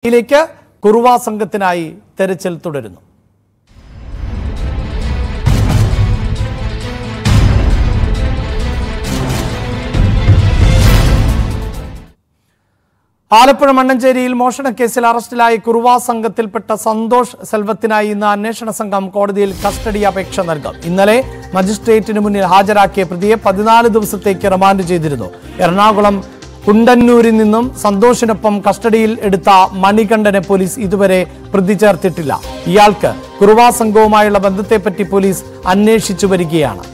ഇതിലേക്ക് കുറുവ സംഘത്തിനായി തെരച്ചിൽ തുടരുന്നു. ആലപ്പുഴ മണ്ണഞ്ചേരിയിൽ മോഷണക്കേസിൽ അറസ്റ്റിലായി കുറുവ സംഘത്തിൽപ്പെട്ട സന്തോഷ് സെൽവത്തിനായി ഇന്ന് അന്വേഷണ സംഘം കോടതിയിൽ കസ്റ്റഡി അപേക്ഷ നൽകും. ഇന്നലെ മജിസ്ട്രേറ്റിന് മുന്നിൽ ഹാജരാക്കിയ പ്രതിയെ 14 ദിവസത്തേക്ക് റിമാൻഡ് ചെയ്തിരുന്നു. എറണാകുളം കുണ്ടന്നൂരിൽ നിന്നും സന്തോഷിനൊപ്പം കസ്റ്റഡിയിൽ എടുത്ത മണികണ്ഠനെ പോലീസ് ഇതുവരെ പ്രതി ചേർത്തിട്ടില്ല. ഇയാൾക്ക് കുറുവ സംഘവുമായുള്ള ബന്ധത്തെപ്പറ്റി പോലീസ് അന്വേഷിച്ചു വരികയാണ്.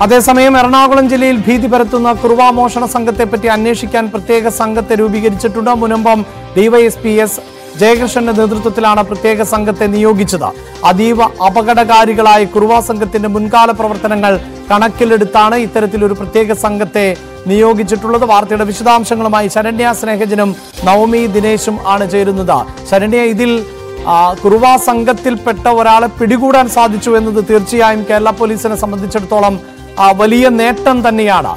അതേസമയം എറണാകുളം ജില്ലയിൽ ഭീതി പരത്തുന്ന കുറുവ മോഷണ സംഘത്തെപ്പറ്റി അന്വേഷിക്കാൻ പ്രത്യേക സംഘത്തെ രൂപീകരിച്ചിട്ടുണ്ട്. മുനമ്പം ഡിവൈഎസ്പി എസ് ജയകൃഷ്ണന്റെ നേതൃത്വത്തിലാണ് പ്രത്യേക സംഘത്തെ നിയോഗിച്ചത്. അതീവ അപകടകാരികളായ കുറുവ സംഘത്തിന്റെ മുൻകാല പ്രവർത്തനങ്ങൾ കണക്കിലെടുത്താണ് ഇത്തരത്തിലൊരു പ്രത്യേക സംഘത്തെ നിയോഗിച്ചിട്ടുള്ളത്. വാർത്തയുടെ വിശദാംശങ്ങളുമായി ശരണ്യ സ്നേഹജനും നവമി ദിനേശും ആണ് ചേരുന്നത്. ശരണ്യ, ഇതിൽ കുറുവ സംഘത്തിൽപ്പെട്ട ഒരാളെ പിടികൂടാൻ സാധിച്ചു എന്നത് തീർച്ചയായും കേരള പോലീസിനെ സംബന്ധിച്ചിടത്തോളം വലിയ നേട്ടം തന്നെയാണ്.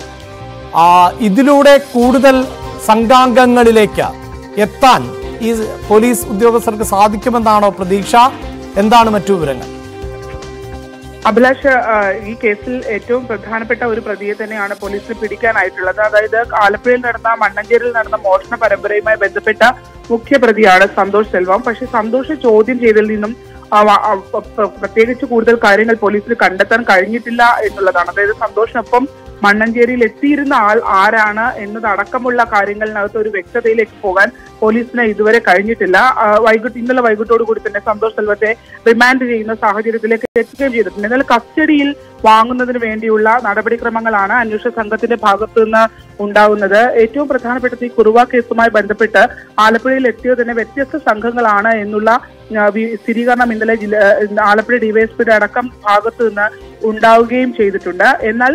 ഇതിലൂടെ കൂടുതൽ സംഘാംഗങ്ങളിലേക്ക് എത്താൻ ഈ പോലീസ് ഉദ്യോഗസ്ഥർക്ക് സാധിക്കുമെന്നാണോ പ്രതീക്ഷ? എന്താണ് മറ്റു വിവരങ്ങൾ? അഭിലാഷ്, ഈ കേസിൽ ഏറ്റവും പ്രധാനപ്പെട്ട ഒരു പ്രതിയെ തന്നെയാണ് പോലീസിന് പിടിക്കാനായിട്ടുള്ളത്. അതായത് ആലപ്പുഴയിൽ നടന്ന മണ്ണഞ്ചേരിയിൽ നടന്ന മോഷണ പരമ്പരയുമായി ബന്ധപ്പെട്ട മുഖ്യ പ്രതിയാണ് സന്തോഷ് സെൽവം. പക്ഷെ സന്തോഷ് ചോദ്യം ചെയ്തതിൽ നിന്നും പ്രത്യേകിച്ച് കൂടുതൽ കാര്യങ്ങൾ പോലീസിന് കണ്ടെത്താൻ കഴിഞ്ഞിട്ടില്ല എന്നുള്ളതാണ്. അതായത് സന്തോഷിനൊപ്പം മണ്ണഞ്ചേരിയിൽ എത്തിയിരുന്ന ആൾ ആരാണ് എന്നതടക്കമുള്ള കാര്യങ്ങളിനകത്ത് ഒരു വ്യക്തതയിലേക്ക് പോകാൻ പോലീസിന് ഇതുവരെ കഴിഞ്ഞിട്ടില്ല. ഇന്നലെ വൈകിട്ടോടു കൂടി തന്നെ സന്തോഷ് സെൽവത്തെ റിമാൻഡ് ചെയ്യുന്ന സാഹചര്യത്തിലേക്ക് എത്തുകയും ചെയ്തിട്ടുണ്ട്. എന്നാൽ കസ്റ്റഡിയിൽ വാങ്ങുന്നതിന് വേണ്ടിയുള്ള നടപടിക്രമങ്ങളാണ് അന്വേഷണ സംഘത്തിന്റെ ഭാഗത്തു നിന്ന് ഉണ്ടാകുന്നത്. ഏറ്റവും പ്രധാനപ്പെട്ട ഈ കുറുവ കേസുമായി ബന്ധപ്പെട്ട് ആലപ്പുഴയിൽ എത്തിയത് തന്നെ വ്യത്യസ്ത സംഘങ്ങളാണ് എന്നുള്ള സ്ഥിരീകരണം ഇന്നലെ ആലപ്പുഴ ഡിവൈഎസ്പിയുടെ അടക്കം ഭാഗത്തു നിന്ന് ഉണ്ടാവുകയും ചെയ്തിട്ടുണ്ട്. എന്നാൽ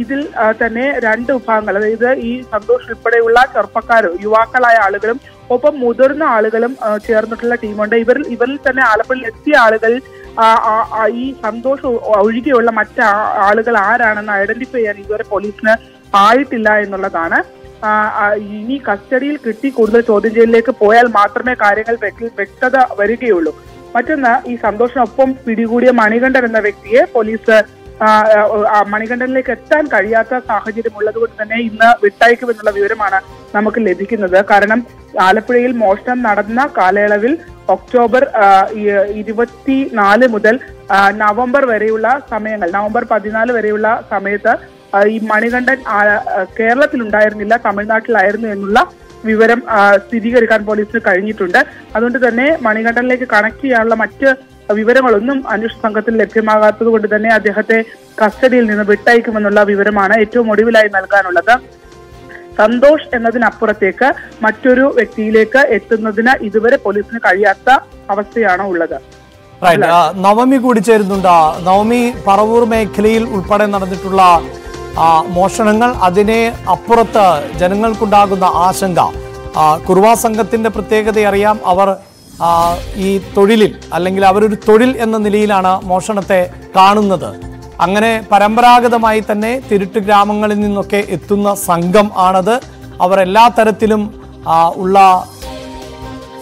ഇതിൽ തന്നെ 2 വിഭാഗങ്ങൾ, അതായത് ഈ സന്തോഷ് ഉൾപ്പെടെയുള്ള ചെറുപ്പക്കാരും യുവാക്കളായ ആളുകളും ഒപ്പം മുതിർന്ന ആളുകളും ചേർന്നിട്ടുള്ള ടീമുണ്ട്. ഇവരിൽ തന്നെ ആലപ്പുഴയിൽ എത്തിയ ആളുകൾ ഈ സന്തോഷ് ഒഴികെയുള്ള മറ്റ് ആളുകൾ ആരാണെന്ന് ഐഡന്റിഫൈ ചെയ്യാൻ ഇതുവരെ പോലീസിന് ആയിട്ടില്ല എന്നുള്ളതാണ്. ഇനി കസ്റ്റഡിയിൽ കിട്ടി കൂടുതൽ ചോദ്യം ചെയ്യലിലേക്ക് പോയാൽ മാത്രമേ കാര്യങ്ങൾ വ്യക്തത വരികയുള്ളൂ. മറ്റൊന്ന്, ഈ സന്തോഷിനൊപ്പം പിടികൂടിയ മണികണ്ഠൻ എന്ന വ്യക്തിയെ പോലീസ് മണികണ്ഠനിലേക്ക് എത്താൻ കഴിയാത്ത സാഹചര്യം ഉള്ളത് കൊണ്ട് തന്നെ ഇന്ന് വിട്ടയക്കുമെന്നുള്ള വിവരമാണ് നമുക്ക് ലഭിക്കുന്നത്. കാരണം ആലപ്പുഴയിൽ മോഷണം നടന്ന കാലയളവിൽ ഒക്ടോബർ 24 മുതൽ നവംബർ വരെയുള്ള സമയങ്ങൾ, നവംബർ 14 വരെയുള്ള സമയത്ത് ഈ മണികണ്ഠൻ കേരളത്തിലുണ്ടായിരുന്നില്ല, തമിഴ്നാട്ടിലായിരുന്നു എന്നുള്ള വിവരം സ്ഥിരീകരിക്കാൻ പോലീസിന് കഴിഞ്ഞിട്ടുണ്ട്. അതുകൊണ്ട് തന്നെ മണികണ്ഠനിലേക്ക് കണക്ട് ചെയ്യാനുള്ള മറ്റ് വിവരങ്ങളൊന്നും അന്വേഷണ സംഘത്തിൽ ലഭ്യമാകാത്തത് കൊണ്ട് തന്നെ അദ്ദേഹത്തെ കസ്റ്റഡിയിൽ നിന്ന് വിട്ടയക്കുമെന്നുള്ള വിവരമാണ് ഏറ്റവും ഒടുവിലായി നൽകാനുള്ളത്. സന്തോഷ് എന്നതിനപ്പുറത്തേക്ക് മറ്റൊരു വ്യക്തിയിലേക്ക് എത്തുന്നതിന് ഇതുവരെ പോലീസിന് കഴിയാത്ത അവസ്ഥയാണ് ഉള്ളത്. നവമി കൂടി ചേരുന്നുണ്ട്. നവമി, പറവൂർ മേഖലയിൽ ഉൾപ്പെടെ നടന്നിട്ടുള്ള മോഷണങ്ങൾ, അതിനെ അപ്പുറത്ത് ജനങ്ങൾക്കുണ്ടാകുന്ന ആശങ്ക, കുറുവ സംഘത്തിന്റെ പ്രത്യേകത അറിയാം. അവർ ഈ തൊഴിലിൽ, അല്ലെങ്കിൽ അവരൊരു തൊഴിൽ എന്ന നിലയിലാണ് മോഷണത്തെ കാണുന്നത്. അങ്ങനെ പരമ്പരാഗതമായി തന്നെ തിരുട്ട് ഗ്രാമങ്ങളിൽ നിന്നൊക്കെ എത്തുന്ന സംഘം ആണത്. അവർ എല്ലാ തരത്തിലും ഉള്ള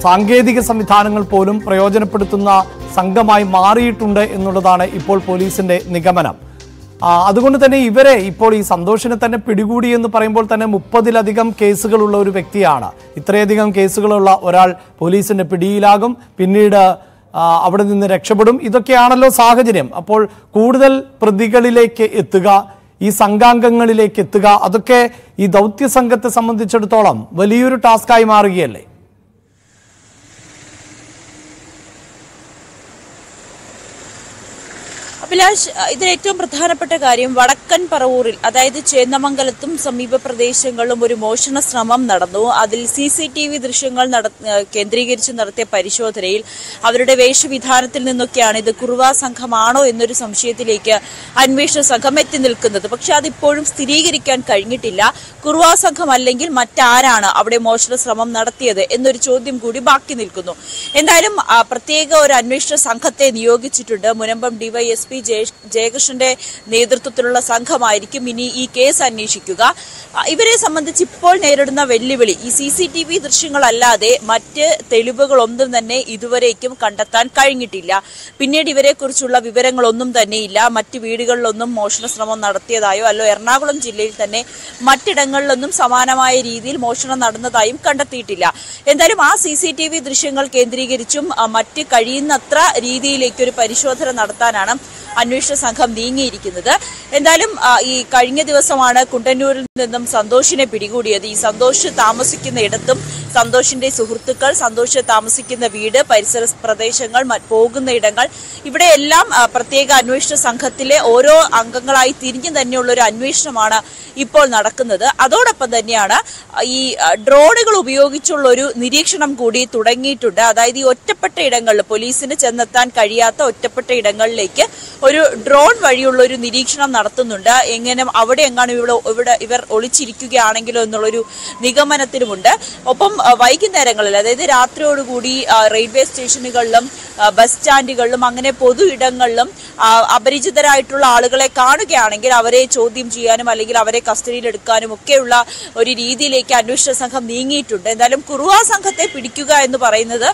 സാങ്കേതിക സംവിധാനങ്ങൾ പോലും പ്രയോജനപ്പെടുത്തുന്ന സംഘമായി മാറിയിട്ടുണ്ട് എന്നുള്ളതാണ് ഇപ്പോൾ പോലീസിന്റെ നിഗമനം. അതുകൊണ്ട് തന്നെ ഇവരെ ഇപ്പോൾ ഈ സന്തോഷിനെ തന്നെ പിടികൂടി എന്ന് പറയുമ്പോൾ തന്നെ 30-ലധികം കേസുകളുള്ള ഒരു വ്യക്തിയാണ്. ഇത്രയധികം കേസുകളുള്ള ഒരാൾ പോലീസിന്റെ പിടിയിലാകും, പിന്നീട് അവിടെ നിന്ന് രക്ഷപ്പെടും. ഇതൊക്കെയാണല്ലോ സാഹചര്യം. അപ്പോൾ കൂടുതൽ പ്രതികളിലേക്ക് എത്തുക, ഈ സംഘാംഗങ്ങളിലേക്ക് എത്തുക, അതൊക്കെ ഈ ദൗത്യ സംഘത്തെ സംബന്ധിച്ചിടത്തോളം വലിയൊരു ടാസ്കായി മാറുകയല്ലേ? അഭിലാഷ്, ഇതിൽ ഏറ്റവും പ്രധാനപ്പെട്ട കാര്യം വടക്കൻ പറവൂരിൽ, അതായത് ചേന്നമംഗലത്തും സമീപ പ്രദേശങ്ങളിലും ഒരു മോഷണ ശ്രമം നടന്നു. അതിൽ CCTV ദൃശ്യങ്ങൾ കേന്ദ്രീകരിച്ച് നടത്തിയ പരിശോധനയിൽ അവരുടെ വേഷവിധാനത്തിൽ നിന്നൊക്കെയാണ് ഇത് കുറുവ സംഘമാണോ എന്നൊരു സംശയത്തിലേക്ക് അന്വേഷണ സംഘം എത്തി നിൽക്കുന്നത്. പക്ഷെ അതിപ്പോഴും സ്ഥിരീകരിക്കാൻ കഴിഞ്ഞിട്ടില്ല. കുറുവ സംഘം അല്ലെങ്കിൽ മറ്റാരാണ് അവിടെ മോഷണ ശ്രമം നടത്തിയത് എന്നൊരു ചോദ്യം കൂടി ബാക്കി നിൽക്കുന്നു. എന്തായാലും പ്രത്യേക ഒരു അന്വേഷണ സംഘത്തെ നിയോഗിച്ചിട്ടുണ്ട്. മുനമ്പം DYSP ജയകൃഷ്ണന്റെ നേതൃത്വത്തിലുള്ള സംഘമായിരിക്കും ഇനി ഈ കേസ് അന്വേഷിക്കുക. ഇവരെ സംബന്ധിച്ച് ഇപ്പോൾ നേരിടുന്ന വെല്ലുവിളി ഈ CCTV ദൃശ്യങ്ങളല്ലാതെ മറ്റ് തെളിവുകളൊന്നും തന്നെ ഇതുവരേക്കും കണ്ടെത്താൻ കഴിഞ്ഞിട്ടില്ല. പിന്നീട് ഇവരെ കുറിച്ചുള്ള വിവരങ്ങളൊന്നും തന്നെയില്ല. മറ്റ് വീടുകളിലൊന്നും മോഷണ ശ്രമം നടത്തിയതായോ അല്ലോ എറണാകുളം ജില്ലയിൽ തന്നെ മറ്റിടങ്ങളിലൊന്നും സമാനമായ രീതിയിൽ മോഷണം നടന്നതായും കണ്ടെത്തിയിട്ടില്ല. എന്തായാലും ആ CCTV ദൃശ്യങ്ങൾ കേന്ദ്രീകരിച്ചും മറ്റ് കഴിയുന്നത്ര രീതിയിലേക്ക് ഒരു പരിശോധന നടത്താനാണ് അന്വേഷണ സംഘം നീങ്ങിയിരിക്കുന്നത്. എന്തായാലും ഈ കഴിഞ്ഞ ദിവസമാണ് കുണ്ടന്നൂരിൽ നിന്നും സന്തോഷിനെ പിടികൂടിയത്. ഈ സന്തോഷ് താമസിക്കുന്ന ഇടത്തും സന്തോഷിന്റെ സുഹൃത്തുക്കൾ, സന്തോഷ് താമസിക്കുന്ന വീട്, പരിസര പ്രദേശങ്ങൾ, പോകുന്ന ഇടങ്ങൾ, ഇവിടെയെല്ലാം പ്രത്യേക അന്വേഷണ സംഘത്തിലെ ഓരോ അംഗങ്ങളായി തിരിഞ്ഞു തന്നെയുള്ള ഒരു അന്വേഷണമാണ് ഇപ്പോൾ നടക്കുന്നത്. അതോടൊപ്പം തന്നെയാണ് ഈ ഡ്രോണുകൾ ഉപയോഗിച്ചുള്ള ഒരു നിരീക്ഷണം കൂടി തുടങ്ങിയിട്ടുണ്ട്. അതായത് ഈ ഒറ്റപ്പെട്ട ഇടങ്ങളിൽ, പോലീസിന് ചെന്നെത്താൻ കഴിയാത്ത ഒറ്റപ്പെട്ട ഇടങ്ങളിലേക്ക് ഒരു ഡ്രോൺ വഴിയുള്ള ഒരു നിരീക്ഷണം നടത്തുന്നുണ്ട്. എങ്ങനെ അവിടെ എങ്ങാനും ഇവർ ഒളിച്ചിരിക്കുകയാണെങ്കിലോ എന്നുള്ളൊരു നിഗമനത്തിലുമുണ്ട്. ഒപ്പം വൈകുന്നേരങ്ങളിൽ, അതായത് രാത്രിയോടുകൂടി റെയിൽവേ സ്റ്റേഷനുകളിലും ബസ് സ്റ്റാൻഡുകളിലും അങ്ങനെ പൊതു ഇടങ്ങളിലും അപരിചിതരായിട്ടുള്ള ആളുകളെ കാണുകയാണെങ്കിൽ അവരെ ചോദ്യം ചെയ്യാനും അല്ലെങ്കിൽ അവരെ കസ്റ്റഡിയിലെടുക്കാനും ഒക്കെയുള്ള ഒരു രീതിയിലേക്ക് അന്വേഷണ സംഘം നീങ്ങിയിട്ടുണ്ട്. എന്തായാലും കുറുവ സംഘത്തെ പിടിക്കുക എന്ന് പറയുന്നത്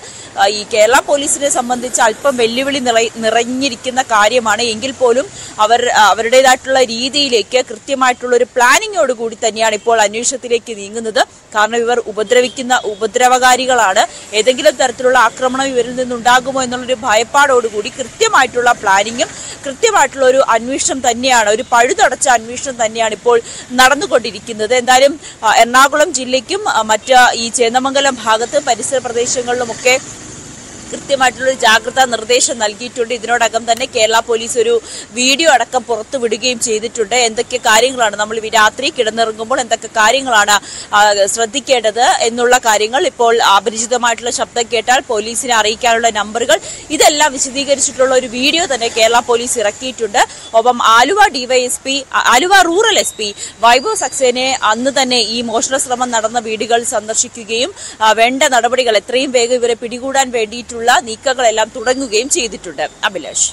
ഈ കേരള പോലീസിനെ സംബന്ധിച്ച് അല്പം വെല്ലുവിളി നിറഞ്ഞിരിക്കുന്ന കാര്യമാണ്. എങ്കിൽ പോലും അവരുടേതായിട്ടുള്ള രീതിയിലേക്ക് കൃത്യമായിട്ടുള്ള ഒരു പ്ലാനിങ്ങോടുകൂടി തന്നെയാണ് ഇപ്പോൾ അന്വേഷണത്തിലേക്ക് നീങ്ങുന്നത്. കാരണം ഇവർ ഉപദ്രവകാരികളാണ്. ഏതെങ്കിലും തരത്തിലുള്ള ആക്രമണം ഇവരിൽ നിന്നുണ്ടാകുമോ എന്നുള്ളൊരു ഭയപ്പാടോടുകൂടി കൃത്യമായിട്ടുള്ള പ്ലാനിങ്ങും കൃത്യമായിട്ടുള്ള ഒരു അന്വേഷണം തന്നെയാണ്, ഒരു പഴുതടച്ച അന്വേഷണം തന്നെയാണ് ഇപ്പോൾ നടന്നുകൊണ്ടിരിക്കുന്നത്. എന്തായാലും എറണാകുളം ജില്ലയ്ക്കും മറ്റ് ഈ ചേന്നമംഗലം ഭാഗത്ത് പരിസര പ്രദേശങ്ങളിലുമൊക്കെ കൃത്യമായിട്ടുള്ള ജാഗ്രതാ നിർദ്ദേശം നൽകിയിട്ടുണ്ട്. ഇതിനോടകം തന്നെ കേരള പോലീസ് ഒരു വീഡിയോ അടക്കം പുറത്തുവിടുകയും ചെയ്തിട്ടുണ്ട്. എന്തൊക്കെ കാര്യങ്ങളാണ് നമ്മൾ രാത്രി കിടന്നിറങ്ങുമ്പോൾ എന്തൊക്കെ കാര്യങ്ങളാണ് ശ്രദ്ധിക്കേണ്ടത് എന്നുള്ള കാര്യങ്ങൾ, ഇപ്പോൾ അപരിചിതമായിട്ടുള്ള ശബ്ദം കേട്ടാൽ പോലീസിനെ അറിയിക്കാനുള്ള നമ്പറുകൾ, ഇതെല്ലാം വിശദീകരിച്ചിട്ടുള്ള ഒരു വീഡിയോ തന്നെ കേരള പോലീസ് ഇറക്കിയിട്ടുണ്ട്. ഒപ്പം ആലുവ റൂറൽ SP വൈഭവ് സക്സേനെ അന്ന് തന്നെ ഈ മോഷണ ശ്രമം നടന്ന വീടുകൾ സന്ദർശിക്കുകയും വേണ്ട നടപടികൾ എത്രയും വേഗം ഇവരെ പിടികൂടാൻ വേണ്ടിയിട്ടുള്ള നീക്കങ്ങളെല്ലാം തുടങ്ങുകയും ചെയ്തിട്ടുണ്ട്. അഭിലാഷ്.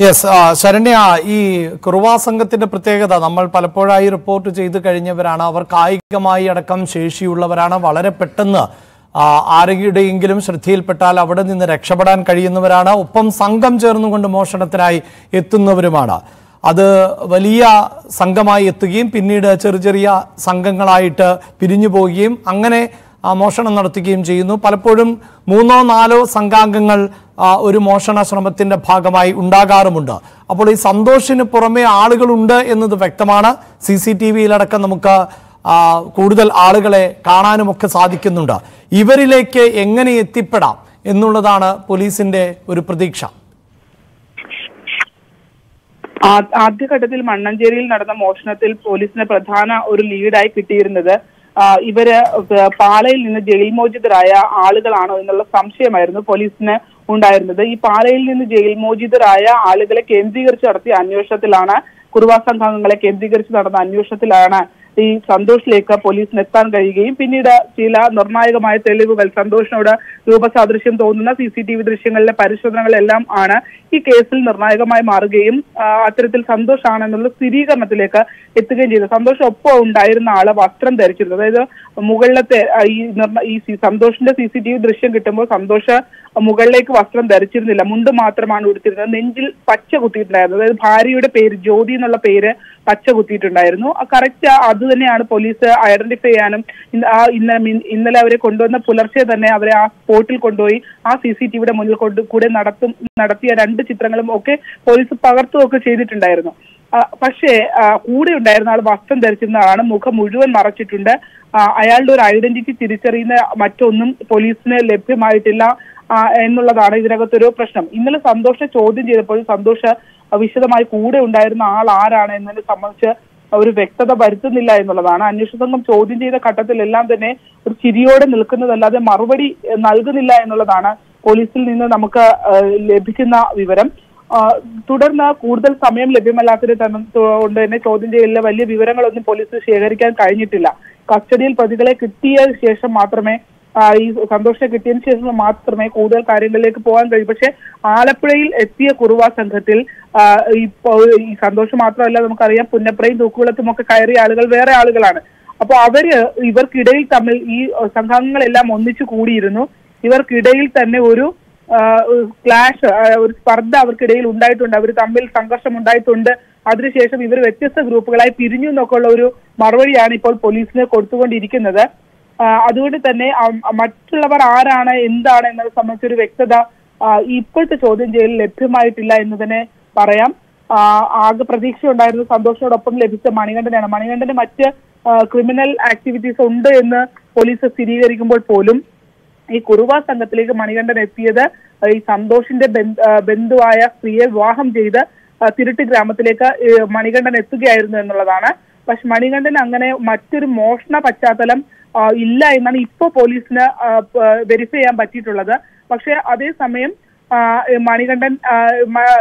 ശരണ്യ, ഈ കുറുവ സംഘത്തിന്റെ പ്രത്യേകത നമ്മൾ പലപ്പോഴായി റിപ്പോർട്ട് ചെയ്തു കഴിഞ്ഞവരാണ്. അവർ കായികമായി അടക്കം ശേഷിയുള്ളവരാണ്. വളരെ പെട്ടെന്ന് ആരുടെയെങ്കിലും ശ്രദ്ധയിൽപ്പെട്ടാൽ അവിടെ നിന്ന് രക്ഷപ്പെടാൻ കഴിയുന്നവരാണ്. ഒപ്പം സംഘം ചേർന്നുകൊണ്ട് മോഷണത്തിനായി എത്തുന്നവരുമാണ്. അത് വലിയ സംഘമായി എത്തുകയും പിന്നീട് ചെറിയ സംഘങ്ങളായിട്ട് പിരിഞ്ഞു പോവുകയും അങ്ങനെ മോഷണം നടത്തുകയും ചെയ്യുന്നു. പലപ്പോഴും 3-4 സംഘാംഗങ്ങൾ ഒരു മോഷണ ശ്രമത്തിന്റെ ഭാഗമായി ഉണ്ടാകാറുമുണ്ട്. അപ്പോൾ ഈ സന്തോഷിന് പുറമെ ആളുകളുണ്ട് എന്നത് വ്യക്തമാണ്. CCTVയിലടക്കം നമുക്ക് കൂടുതൽ ആളുകളെ കാണാനുമൊക്കെ സാധിക്കുന്നുണ്ട്. ഇവരിലേക്ക് എങ്ങനെ എത്തിപ്പെടാം എന്നുള്ളതാണ് പോലീസിന്റെ ഒരു പ്രതീക്ഷ. ആദ്യഘട്ടത്തിൽ മണ്ണഞ്ചേരിയിൽ നടന്ന മോഷണത്തിൽ പോലീസിന് പ്രധാന ഒരു ലീഡായി കിട്ടിയിരുന്നത് ഇവര് പാലയിൽ നിന്ന് ജയിൽ മോചിതരായ ആളുകളാണോ എന്നുള്ള സംശയമായിരുന്നു പോലീസിന് ഉണ്ടായിരുന്നത്. ഈ പാലയിൽ നിന്ന് ജയിൽ മോചിതരായ ആളുകളെ കേന്ദ്രീകരിച്ച് നടത്തിയ അന്വേഷണത്തിലാണ്, കുറുവ സംഘാംഗങ്ങളെ കേന്ദ്രീകരിച്ച് നടന്ന അന്വേഷണത്തിലാണ് ഈ സന്തോഷിലേക്ക് പോലീസിന് എത്താൻ കഴിയുകയും പിന്നീട് ചില നിർണായകമായ തെളിവുകൾ, സന്തോഷിനോട് രൂപസാദൃശ്യം തോന്നുന്ന CCTV ദൃശ്യങ്ങളിലെ പരിശോധനകളെല്ലാം ആണ് ഈ കേസിൽ നിർണായകമായി മാറുകയും അത്തരത്തിൽ സന്തോഷാണെന്നുള്ള സ്ഥിരീകരണത്തിലേക്ക് എത്തുകയും ചെയ്തു. സന്തോഷൊപ്പം ഉണ്ടായിരുന്ന ആള് വസ്ത്രം ധരിച്ചിരുന്നു. അതായത് മുകളിലത്തെ ഈ സന്തോഷിന്റെ CCTV ദൃശ്യം കിട്ടുമ്പോൾ സന്തോഷ് മുകളിലേക്ക് വസ്ത്രം ധരിച്ചിരുന്നില്ല, മുണ്ട് മാത്രമാണ് ഉടുത്തിരുന്നത്. നെഞ്ചിൽ പച്ച കുത്തിയിട്ടുണ്ടായിരുന്നു. അതായത് ഭാര്യയുടെ പേര് ജ്യോതി എന്നുള്ള പേര് പച്ച കുത്തിയിട്ടുണ്ടായിരുന്നു. കറക്റ്റ് അത് തന്നെയാണ് പോലീസ് ഐഡന്റിഫൈ ചെയ്യാനും ഇന്നലെ അവരെ കൊണ്ടുവന്ന പുലർച്ചെ തന്നെ അവരെ ആ സ്പോട്ടിൽ കൊണ്ടുപോയി ആ CCTVയുടെ മുന്നിൽ കൂടെ നടത്തിയ 2 ചിത്രങ്ങളും ഒക്കെ പോലീസ് പകർത്തുകയൊക്കെ ചെയ്തിട്ടുണ്ടായിരുന്നു. പക്ഷേ കൂടെ ഉണ്ടായിരുന്ന ആൾ വസ്ത്രം ധരിച്ചിരുന്ന ആളാണ്, മുഖം മുഴുവൻ മറച്ചിട്ടുണ്ട്. അയാളുടെ ഒരു ഐഡന്റിറ്റി തിരിച്ചറിയുന്ന മറ്റൊന്നും പോലീസിന് ലഭ്യമായിട്ടില്ല എന്നുള്ളതാണ് ഇതിനകത്തൊരു പ്രശ്നം. ഇന്നലെ സന്തോഷ് ചോദ്യം ചെയ്തപ്പോൾ സന്തോഷ് വിശദമായി കൂടെ ഉണ്ടായിരുന്ന ആൾ ആരാണ് എന്നതിനെ സംബന്ധിച്ച് ഒരു വ്യക്തത വരുത്തുന്നില്ല എന്നുള്ളതാണ്. അന്വേഷണ സംഘം ചോദ്യം ചെയ്ത ഘട്ടത്തിലെല്ലാം തന്നെ ഒരു ചിരിയോടെ നിൽക്കുന്നതല്ലാതെ മറുപടി നൽകുന്നില്ല എന്നുള്ളതാണ് പോലീസിൽ നിന്ന് നമുക്ക് ലഭിക്കുന്ന വിവരം. തുടർന്ന് കൂടുതൽ സമയം ലഭ്യമല്ലാത്തത് കൊണ്ട് തന്നെ ചോദ്യം ചെയ്യലിലെ വലിയ വിവരങ്ങളൊന്നും പോലീസ് ശേഖരിക്കാൻ കഴിഞ്ഞിട്ടില്ല. കസ്റ്റഡിയിൽ പ്രതികളെ കിട്ടിയ ശേഷം മാത്രമേ ഈ സന്തോഷിനെ കിട്ടിയതിനു ശേഷം മാത്രമേ കൂടുതൽ കാര്യങ്ങളിലേക്ക് പോകാൻ കഴിയൂ. പക്ഷെ ആലപ്പുഴയിൽ എത്തിയ കുറുവ സംഘത്തിൽ ഈ സന്തോഷം മാത്രമല്ല, നമുക്കറിയാം പുന്നപ്രയും തൂക്കുകുളത്തും ഒക്കെ കയറിയ ആളുകൾ വേറെ ആളുകളാണ്. അപ്പൊ ഇവർക്കിടയിൽ തമ്മിൽ ഈ സംഘങ്ങളെല്ലാം ഒന്നിച്ചു കൂടിയിരുന്നു. ഇവർക്കിടയിൽ തന്നെ ഒരു ക്ലാഷ്, ഒരു സ്പർദ്ധ അവർക്കിടയിൽ ഉണ്ടായിട്ടുണ്ട്. അവർ തമ്മിൽ സംഘർഷം ഉണ്ടായിട്ടുണ്ട്. അതിനുശേഷം ഇവർ വ്യത്യസ്ത ഗ്രൂപ്പുകളായി പിരിഞ്ഞു എന്നൊക്കെയുള്ള ഒരു മറുപടിയാണ് ഇപ്പോൾ പോലീസിന് കൊടുത്തുകൊണ്ടിരിക്കുന്നത്. അതുകൊണ്ട് തന്നെ മറ്റുള്ളവർ ആരാണ് എന്താണ് എന്നത് സംബന്ധിച്ചൊരു വ്യക്തത ഇപ്പോഴത്തെ ചോദ്യം ചെയ്യലിൽ ലഭ്യമായിട്ടില്ല എന്ന് തന്നെ പറയാം. ആകെ പ്രതീക്ഷ ഉണ്ടായിരുന്ന സന്തോഷത്തോടൊപ്പം ലഭിച്ച മണികണ്ഠനാണ്. മണികണ്ഠന് മറ്റ് ക്രിമിനൽ ആക്ടിവിറ്റീസ് ഉണ്ട് എന്ന് പോലീസ് സ്ഥിരീകരിക്കുമ്പോൾ പോലും ഈ കുറുവ സംഘത്തിലേക്ക് മണികണ്ഠൻ എത്തിയത് ഈ സന്തോഷിന്റെ ബന്ധുവായ സ്ത്രീയെ വിവാഹം ചെയ്ത് തിരുട്ടി ഗ്രാമത്തിലേക്ക് മണികണ്ഠൻ എത്തുകയായിരുന്നു എന്നുള്ളതാണ്. പക്ഷെ മണികണ്ഠൻ അങ്ങനെ മറ്റൊരു മോഷണ പശ്ചാത്തലം ഇല്ല എന്നാണ് ഇപ്പോൾ പോലീസിന് വെരിഫൈ ചെയ്യാൻ പറ്റിയിട്ടുള്ളത്. പക്ഷെ അതേസമയം മണികണ്ഠൻ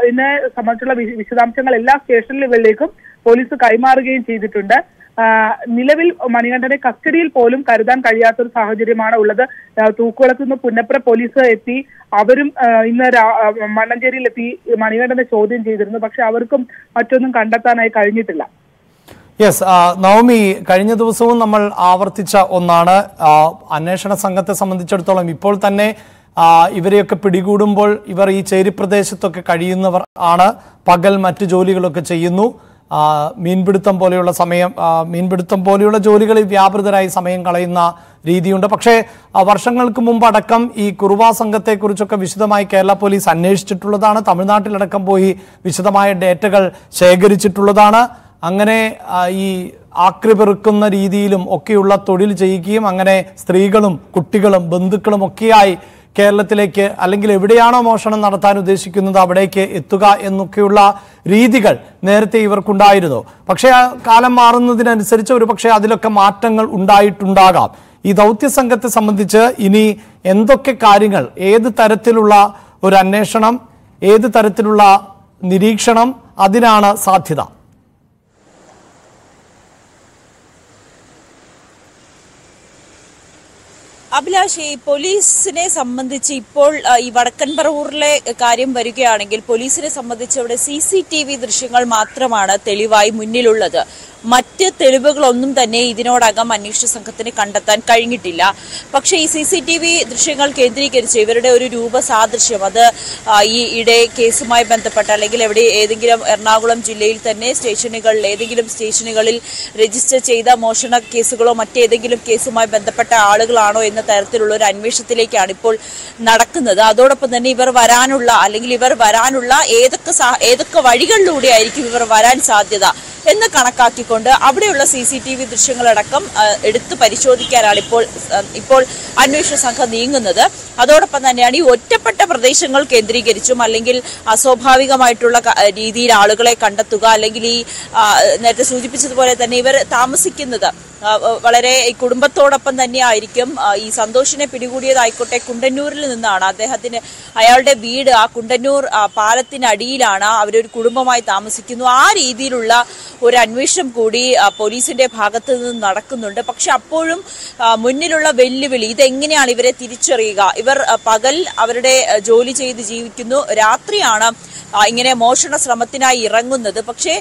ഇതിനെ സംബന്ധിച്ചുള്ള വിശദാംശങ്ങൾ എല്ലാ സ്റ്റേഷനുകളിലേക്കും പോലീസ് കൈമാറുകയും ചെയ്തിട്ടുണ്ട്. നിലവിൽ മണികണ്ഠനെ കസ്റ്റഡിയിൽ പോലും കരുതാൻ കഴിയാത്തൊരു സാഹചര്യമാണ് ഉള്ളത്. തൂക്കുകുളത്ത് നിന്ന് പുന്നപ്ര പോലീസ് എത്തി. അവരും ഇന്ന് മണ്ണഞ്ചേരിയിൽ എത്തി മണികണ്ഠനെ ചോദ്യം ചെയ്തിരുന്നു. പക്ഷെ അവർക്കും മറ്റൊന്നും കണ്ടെത്താനായി കഴിഞ്ഞിട്ടില്ല. യെസ്, നവമി, കഴിഞ്ഞ ദിവസവും നമ്മൾ ആവർത്തിച്ച ഒന്നാണ്. അന്വേഷണ സംഘത്തെ സംബന്ധിച്ചിടത്തോളം ഇപ്പോൾ തന്നെ ഇവരെയൊക്കെ പിടികൂടുമ്പോൾ ഇവർ ഈ ചേരി പ്രദേശത്തൊക്കെ കഴിയുന്നവർ ആണ്. പകൽ മറ്റു ജോലികളൊക്കെ ചെയ്യുന്നു. മീൻപിടുത്തം പോലെയുള്ള ജോലികളിൽ വ്യാപൃതരായി സമയം കളയുന്ന രീതിയുണ്ട്. പക്ഷേ വർഷങ്ങൾക്ക് മുമ്പടക്കം ഈ കുറുവ സംഘത്തെക്കുറിച്ചൊക്കെ വിശദമായി കേരള പോലീസ് അന്വേഷിച്ചിട്ടുള്ളതാണ്. തമിഴ്നാട്ടിലടക്കം പോയി വിശദമായ ഡേറ്റകൾ ശേഖരിച്ചിട്ടുള്ളതാണ്. അങ്ങനെ ഈ ആക്രി പെറുക്കുന്ന രീതിയിലും ഒക്കെയുള്ള തൊഴിൽ ചെയ്യുകയും അങ്ങനെ സ്ത്രീകളും കുട്ടികളും ബന്ധുക്കളും ഒക്കെയായി കേരളത്തിലേക്ക് അല്ലെങ്കിൽ എവിടെയാണോ മോഷണം നടത്താൻ ഉദ്ദേശിക്കുന്നത് അവിടേക്ക് എത്തുക എന്നൊക്കെയുള്ള രീതികൾ നേരത്തെ ഇവർക്കുണ്ടായിരുന്നു. പക്ഷേ ആ കാലം മാറുന്നതിനനുസരിച്ച് ഒരു പക്ഷേ അതിലൊക്കെ മാറ്റങ്ങൾ ഉണ്ടായിട്ടുണ്ടാകാം. ഈ ദൗത്യ സംഘത്തെ സംബന്ധിച്ച് ഇനി എന്തൊക്കെ കാര്യങ്ങൾ, ഏത് തരത്തിലുള്ള ഒരു അന്വേഷണം, ഏത് തരത്തിലുള്ള നിരീക്ഷണം അതിനാണ് സാധ്യത? അഭിലാഷ്, പോലീസിനെ സംബന്ധിച്ച് ഇപ്പോൾ ഈ വടക്കൻ പറവൂരിലെ കാര്യം വരികയാണെങ്കിൽ പോലീസിനെ സംബന്ധിച്ച് അവിടെ CCTV ദൃശ്യങ്ങൾ മാത്രമാണ് തെളിവായി മുന്നിലുള്ളത്. മറ്റ് തെളിവുകളൊന്നും തന്നെ ഇതിനോടകം അന്വേഷണ സംഘത്തിന് കണ്ടെത്താൻ കഴിഞ്ഞിട്ടില്ല. പക്ഷേ ഈ CCTV ദൃശ്യങ്ങൾ കേന്ദ്രീകരിച്ച് ഇവരുടെ ഒരു രൂപസാദൃശ്യം, അത് ഈ ഇടെ കേസുമായി ബന്ധപ്പെട്ട അല്ലെങ്കിൽ ഏതെങ്കിലും എറണാകുളം ജില്ലയിൽ തന്നെ ഏതെങ്കിലും സ്റ്റേഷനുകളിൽ രജിസ്റ്റർ ചെയ്ത മോഷണ കേസുകളോ മറ്റേതെങ്കിലും കേസുമായി ബന്ധപ്പെട്ട ആളുകളാണോ എന്ന തരത്തിലുള്ള ഒരു അന്വേഷണത്തിലേക്കാണ് ഇപ്പോൾ നടക്കുന്നത്. അതോടൊപ്പം തന്നെ ഇവർ വരാനുള്ള ഏതൊക്കെ വഴികളിലൂടെ ആയിരിക്കും ഇവർ വരാൻ സാധ്യത എന്ന് കണക്കാക്കിക്കൊണ്ട് അവിടെയുള്ള CCTV ദൃശ്യങ്ങളടക്കം എടുത്ത് പരിശോധിക്കാനാണ് ഇപ്പോൾ അന്വേഷണ സംഘം നീങ്ങുന്നത്. അതോടൊപ്പം തന്നെയാണ് ഈ ഒറ്റപ്പെട്ട പ്രദേശങ്ങൾ കേന്ദ്രീകരിച്ചും അല്ലെങ്കിൽ അസ്വാഭാവികമായിട്ടുള്ള രീതിയിൽ ആളുകളെ കണ്ടെത്തുക, അല്ലെങ്കിൽ ഈ നേരത്തെ സൂചിപ്പിച്ചതുപോലെ തന്നെ ഇവർ താമസിക്കുന്നത് വളരെ കുടുംബത്തോടൊപ്പം തന്നെ ആയിരിക്കും. ഈ സന്തോഷിനെ പിടികൂടിയതായിക്കോട്ടെ കുണ്ടന്നൂരിൽ നിന്നാണ്. അയാളുടെ വീട് ആ കുണ്ടന്നൂർ പാലത്തിനടിയിലാണ്. അവരൊരു കുടുംബമായി താമസിക്കുന്നു. ആ രീതിയിലുള്ള ഒരു അന്വേഷണം കൂടി പോലീസിന്റെ ഭാഗത്ത് നിന്ന് നടക്കുന്നുണ്ട്. പക്ഷെ അപ്പോഴും മുന്നിലുള്ള വെല്ലുവിളി, ഇതെങ്ങനെയാണ് ഇവരെ തിരിച്ചറിയുക? ഇവർ പകൽ അവരുടെ ജോലി ചെയ്ത് ജീവിക്കുന്നു, രാത്രിയാണ് ഇങ്ങനെ മോഷണ ശ്രമത്തിനായി ഇറങ്ങുന്നത്. പക്ഷേ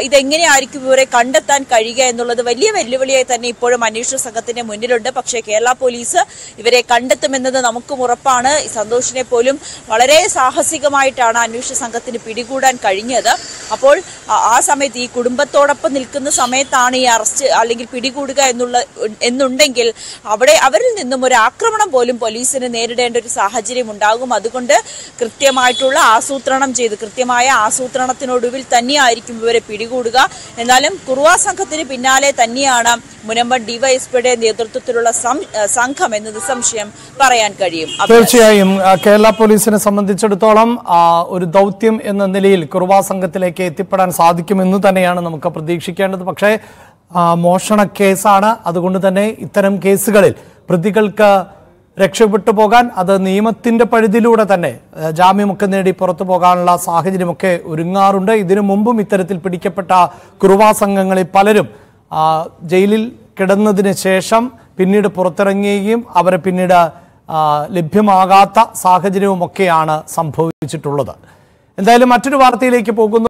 ഇതെങ്ങനെയായിരിക്കും ഇവരെ കണ്ടെത്താൻ കഴിയുക എന്നുള്ളത് വലിയ വെല്ലുവിളിയായി തന്നെ ഇപ്പോഴും അന്വേഷണ സംഘത്തിന്റെ മുന്നിലുണ്ട്. പക്ഷേ കേരള പോലീസ് ഇവരെ കണ്ടെത്തുമെന്നത് നമുക്കും ഉറപ്പാണ്. സന്തോഷിനെ പോലും വളരെ സാഹസികമായിട്ടാണ് അന്വേഷണ സംഘത്തിന് പിടികൂടാൻ കഴിഞ്ഞത്. അപ്പോൾ ആ സമയത്ത് ഈ കുടുംബത്തോടൊപ്പം നിൽക്കുന്ന സമയത്താണ് ഈ അറസ്റ്റ് അല്ലെങ്കിൽ പിടികൂടുക എന്നുണ്ടെങ്കിൽ അവരിൽ നിന്നും ഒരു ആക്രമണം പോലും പോലീസിന് നേരിടേണ്ട ഒരു സാഹചര്യം ഉണ്ടാകും. അതുകൊണ്ട് കൃത്യമായിട്ടുള്ള ആസൂത്രണം ചെയ്ത് കൃത്യമായ ആസൂത്രണത്തിനൊടുവിൽ തന്നെയായിരിക്കും ഇവരെ പിടികൂടുക. എന്നാലും കുറുവ സംഘത്തിന് പിന്നാലെ തന്നെയാണ് മുനമ്പം ഡിവൈഎസ്പിയുടെ നേതൃത്വത്തിലുള്ള സംഘം എന്ന് നിസ്സംശയം പറയാൻ കഴിയും. തീർച്ചയായും കേരള പോലീസിനെ സംബന്ധിച്ചിടത്തോളം ഒരു ദൗത്യം എന്ന നിലയിൽ കുറുവ സംഘത്തിലേക്ക് എത്തിപ്പെടാൻ സാധിക്കുമെന്ന് തന്നെയാണ് നമുക്ക് പ്രതീക്ഷിക്കേണ്ടത്. പക്ഷേ മോഷണ കേസാണ്, അതുകൊണ്ട് തന്നെ ഇത്തരം കേസുകളിൽ പ്രതികൾക്ക് രക്ഷപ്പെട്ടു പോകാൻ അത് നിയമത്തിന്റെ പരിധിയിലൂടെ തന്നെ ജാമ്യമൊക്കെ നേടി പുറത്തു പോകാനുള്ള സാഹചര്യമൊക്കെ ഒരുങ്ങാറുണ്ട്. ഇതിനു മുമ്പും ഇത്തരത്തിൽ പിടിക്കപ്പെട്ട കുറുവ സംഘങ്ങളിൽ പലരും ജയിലിൽ കിടന്നതിന് ശേഷം പിന്നീട് പുറത്തിറങ്ങുകയും അവരെ പിന്നീട് ലഭ്യമാകാത്ത സാഹചര്യവുമൊക്കെയാണ് സംഭവിച്ചിട്ടുള്ളത്. എന്തായാലും മറ്റൊരു വാർത്തയിലേക്ക് പോകുന്നു.